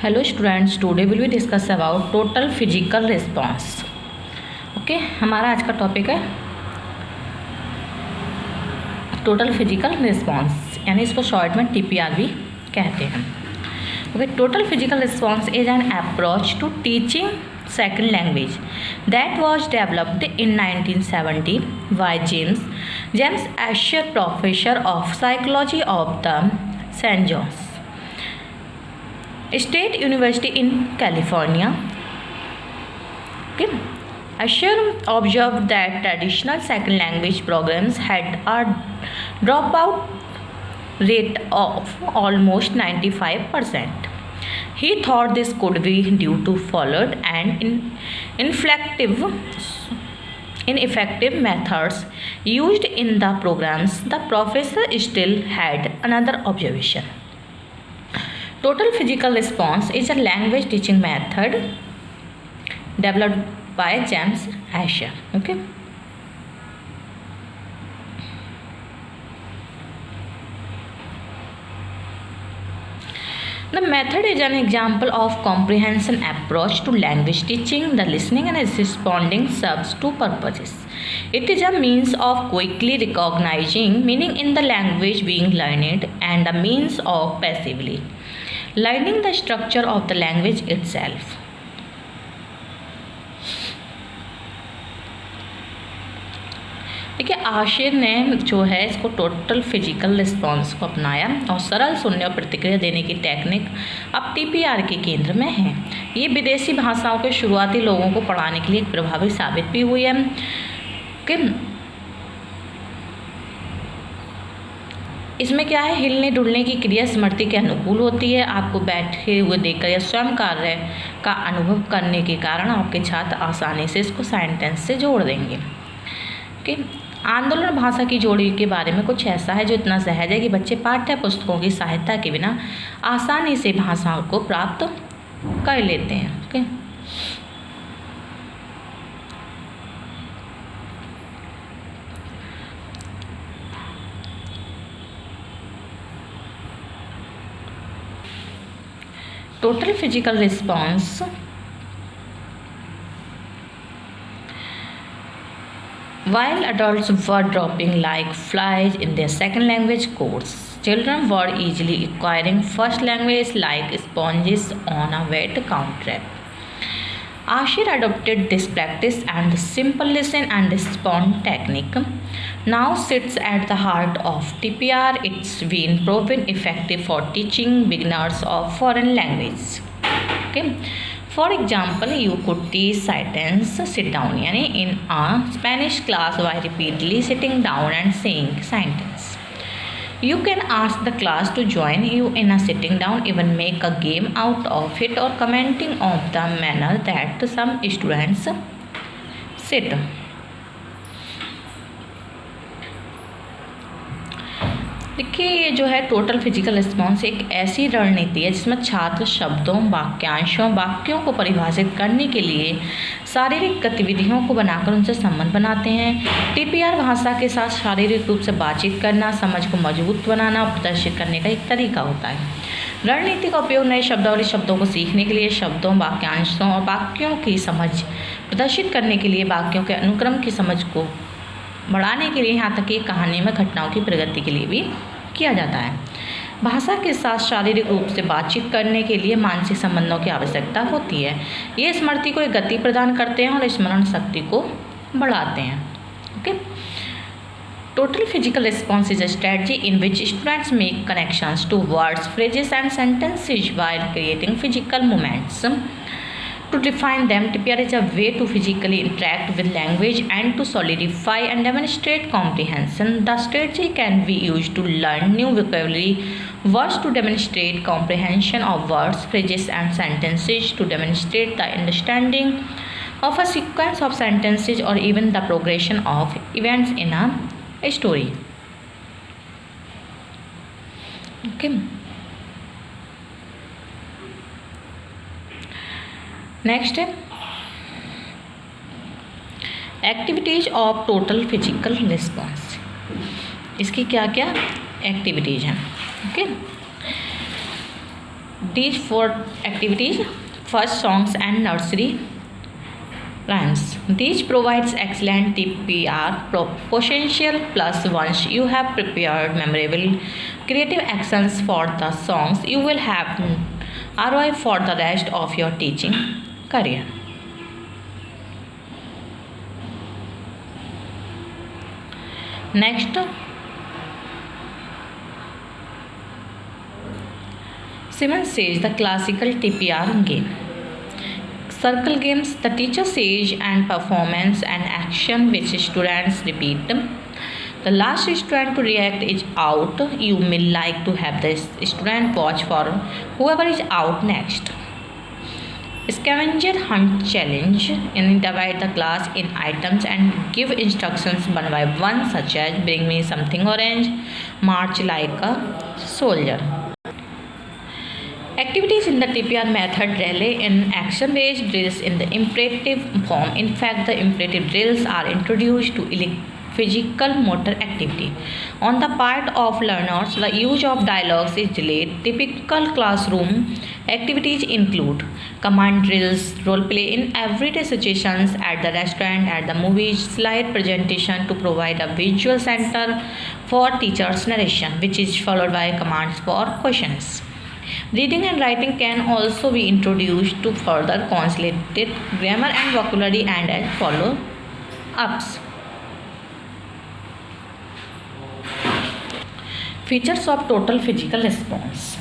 Hello students, today will we discuss about total physical response. Okay हमारा आज का topic है टोटल फिजिकल रिस्पॉन्स, यानी इसको शॉर्ट में TPR भी कहते हैं. Okay, total physical response is an approach to teaching second language that was developed in 1970 by James Asher, professor of psychology of the Saint John's State University in California. Okay. Asher observed that traditional second language programs had a dropout rate of almost 95%. He thought this could be due to flawed and ineffective methods used in the programs. The professor still had another observation. Total physical response is a language teaching method developed by James Asher. Okay. The method is an example of comprehension approach to language teaching. The listening and responding serves two purposes. It is a means of quickly recognizing meaning in the language being learned and a means of passively learning the structure of the language itself. देखिए, आशिर ने जो है इसको total physical response को अपनाया और सरल सुनने और प्रतिक्रिया देने की टेक्निक अब TPR के केंद्र में है. ये विदेशी भाषाओं के शुरुआती लोगों को पढ़ाने के लिए प्रभावी साबित भी हुई है कि इसमें क्या है, हिलने डुलने की क्रिया स्मृति के अनुकूल होती है. आपको बैठे हुए देखकर या स्वयं कार्य का अनुभव करने के कारण आपके छात्र आसानी से इसको सेंटेंस से जोड़ देंगे. कि आंदोलन भाषा की जोड़ी के बारे में कुछ ऐसा है जो इतना सहज है कि बच्चे पाठ्य पुस्तकों की सहायता के बिना आसानी से भाषाओं को प्राप्त कर लेते हैं. Okay, total physical response while adults were dropping like flies in their second language course, children were easily acquiring first language like sponges on a wet counter. Asher adopted this practice, and the simple listen and respond technique now sits at the heart of TPR. It's been proven effective for teaching beginners of foreign language. Okay. For example, you could teach sentence sit down, यानी in a Spanish class by repeatedly sitting down and saying sentence. You can ask the class to join you in a sitting down, even make a game out of it, or commenting on the manner that some students sit. देखिए, ये जो है total physical response एक ऐसी रणनीति है जिसमें छात्र शब्दों, वाक्यांशों, वाक्यों को परिभाषित करने के लिए शारीरिक गतिविधियों को बनाकर उनसे संबंध बनाते हैं. TPR भाषा के साथ शारीरिक रूप से बातचीत करना, समझ को मजबूत बनाना और प्रदर्शित करने का एक तरीका होता है. रणनीति का उपयोग नए शब्दावली शब्दों को सीखने के लिए, शब्दों, वाक्यांशों और वाक्यों की समझ प्रदर्शित करने के लिए, वाक्यों के अनुक्रम की समझ को बढ़ाने के लिए, यहाँ तक कि कहानी में घटनाओं की प्रगति के लिए भी किया जाता है. भाषा के साथ शारीरिक रूप से बातचीत करने के लिए मानसिक संबंधों की आवश्यकता होती है. ये स्मृति को एक गति प्रदान करते हैं और स्मरण शक्ति को बढ़ाते हैं. Okay, total physical response is a strategy in which students make connections to words, phrases and sentences while creating physical movements. To define them, TPR is a way to physically interact with language and to solidify and demonstrate comprehension. The strategy can be used to learn new vocabulary, words to demonstrate comprehension of words, phrases and sentences to demonstrate the understanding of a sequence of sentences, or even the progression of events in a story. Okay. Next है activities of total physical response. इसकी क्या क्या activities हैं. Okay, Teach 4 activities. First, songs and nursery rhymes. Teach provides excellent TPR potential plus once you have prepared memorable creative actions for the songs, you will have ROI for the rest of your teaching career. Next, Simmons says the classical TPR game. Circle games, the teacher says and performance and action which students repeat. The last student to react is out. You may like to have the student watch for whoever is out next. Scavenger hunt challenge. Divide the class in items and give instructions one by one, such as bring me something orange, march like a soldier. Activities in the TPR method rely in action-based drills in the imperative form. In fact, the imperative drills are introduced to physical motor activity. On the part of learners, the use of dialogues is delayed. Typical classroom activities include command drills, role play in everyday situations at the restaurant, at the movies, slide presentation to provide a visual center for teacher's narration, which is followed by commands for questions. Reading and writing can also be introduced to further consolidate grammar and vocabulary and as follow-ups. Features of total physical response.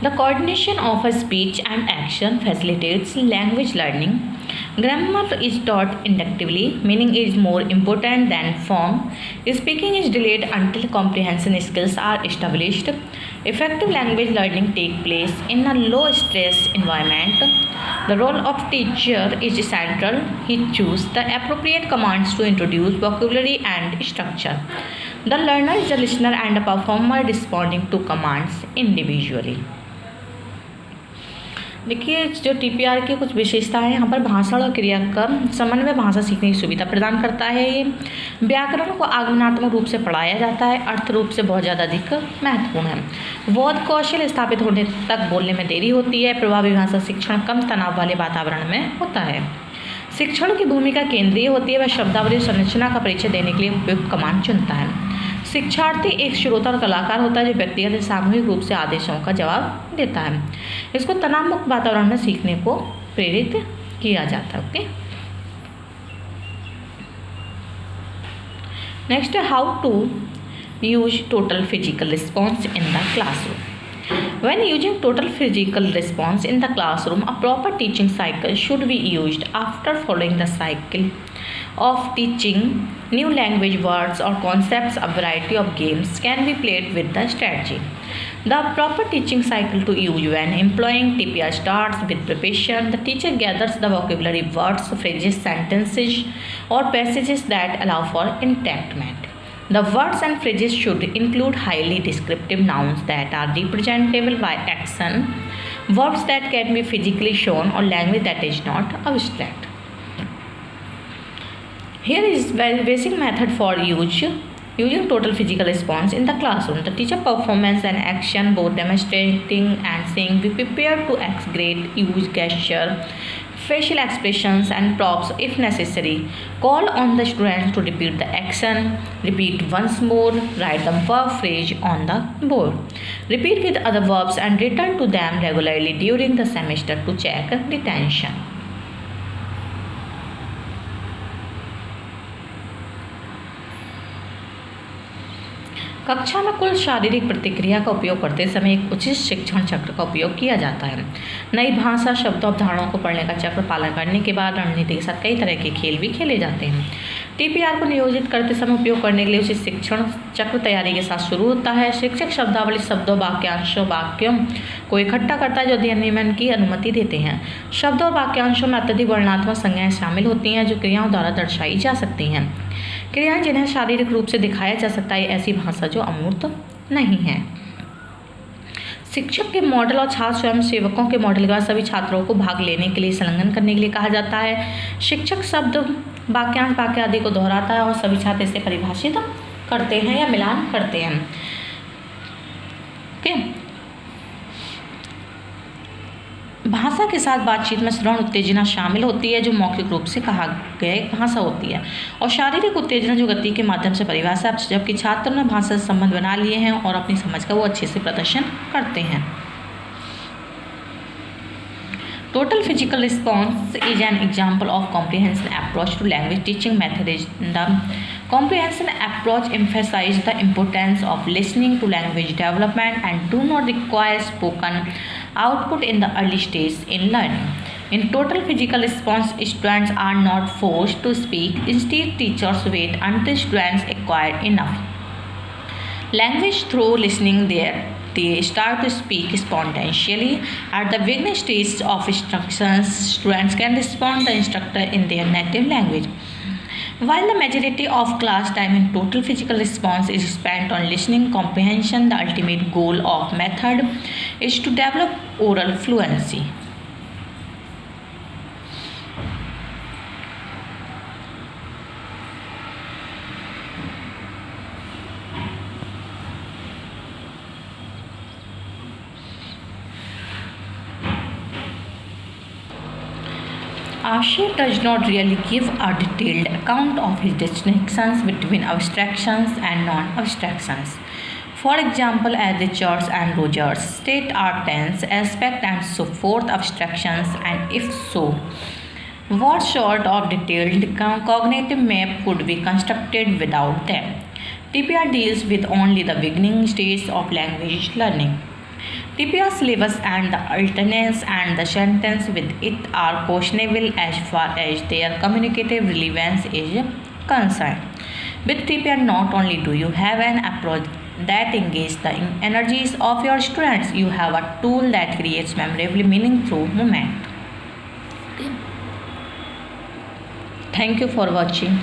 The coordination of a speech and action facilitates language learning. Grammar is taught inductively, meaning is more important than form. Speaking is delayed until comprehension skills are established. Effective language learning takes place in a low-stress environment. The role of teacher is central. He chooses the appropriate commands to introduce vocabulary and structure. The learner is a listener and a performer responding to commands individually. देखिए जो TPR की कुछ विशेषताएं यहाँ पर भाषण और क्रिया का समन्वय भाषा सीखने की सुविधा प्रदान करता है। ये व्याकरण को आगमनात्मक रूप से पढ़ाया जाता है, अर्थ रूप से बहुत ज़्यादा अधिक महत्वपूर्ण है। बोध कौशल स्थापित होने तक बोलने में देरी होती है। प्रभावी भाषा शिक्षण कम तनाव वाले वातावरण में होता है। शिक्षण की भूमिका केंद्रीय होती है। वह शब्दावली संरचना का परिचय देने के लिए उपयुक्त कमांड चुनता है। शिक्षार्थी एक श्रोता और कलाकार होता है जो व्यक्तिगत सामूहिक रूप से आदेशों का जवाब देता है। इसको तनाव मुक्त वातावरण में सीखने को प्रेरित किया जाता है। Okay, next, how to use total physical response in the classroom. When using total physical response in the classroom, a proper teaching cycle should be used. After following the cycle of teaching new language words or concepts, a variety of games can be played with the strategy. The proper teaching cycle to use when employing TPR starts with preparation. The teacher gathers the vocabulary, words, phrases, sentences or passages that allow for enactment. The words and phrases should include highly descriptive nouns that are representable by action, verbs that can be physically shown, or language that is not abstract. Here is basic method for using total physical response in the classroom. The teacher performance and action, both demonstrating and saying, be prepared to exaggerate, use gesture, facial expressions and props if necessary. Call on the students to repeat the action. Repeat once more. Write the verb phrase on the board. Repeat with other verbs and return to them regularly during the semester to check retention. कक्षा में कुल शारीरिक प्रतिक्रिया का उपयोग करते समय एक उचित शिक्षण चक्र का उपयोग किया जाता है। नई भाषा, शब्दों, अवधारणाओं को पढ़ने का चक्र पालन करने के बाद रणनीति के साथ कई तरह के खेल भी खेले जाते हैं। टीपीआर को नियोजित करते समय उपयोग करने के लिए उचित शिक्षण चक्र तैयारी के साथ शुरू होता है। शिक्षक शब्दावली, शब्दों, वाक्यांशों, वाक्यों को इकट्ठा करता है जो अध्ययन नियमन की अनुमति देते हैं। शब्दों और वाक्यांशों में अत्यधिक वर्णनात्मक संज्ञाएं शामिल होती हैं जो क्रियाओं द्वारा दर्शाई जा सकती हैं। क्रियाएं जिन्हें शारीरिक रूप से दिखाया जा सकता है ऐसी भाषा जो अमूर्त नहीं है। शिक्षक के मॉडल और छात्र स्वयं सेवकों के मॉडल के बाद सभी छात्रों को भाग लेने के लिए संलग्न करने के लिए कहा जाता है। शिक्षक शब्द, वाक्यांश, वाक्य आदि को दोहराता है और सभी छात्र इसे परिभाषित करते हैं या मिलान करते हैं। ओके, भाषा के साथ बातचीत में श्रवण उत्तेजना शामिल होती है, जो मौखिक रूप से कहा गया एक भाषा होती है, और शारीरिक उत्तेजना जो गति के माध्यम से परिभाषा, जबकि छात्रों ने भाषा से संबंध बना लिए हैं और अपनी समझ का वो अच्छे से प्रदर्शन करते हैं। Total physical response is an example of comprehensive approach to language teaching method. The comprehensive approach emphasizes the importance of listening to language development and do not require spoken output in the early stage in learning. In total physical response, students are not forced to speak. Instead, teachers wait until students acquire enough language through listening there. They start to speak spontaneously. At the beginning stage of instructions, students can respond to the instructor in their native language. While the majority of class time in total physical response is spent on listening comprehension, the ultimate goal of method is to develop oral fluency. Ashir does not really give a detailed account of his distinctions between abstractions and non-abstractions. For example, as Richards and Rogers state are tense, aspect and so forth abstractions, and if so, what sort of detailed cognitive map could be constructed without them? TPR deals with only the beginning stage of language learning. TPR syllabus and the alternance and the sentence with it are questionable as far as their communicative relevance is concerned. With TPR, not only do you have an approach that engages the energies of your students, you have a tool that creates memorable meaning through movement. Thank you for watching.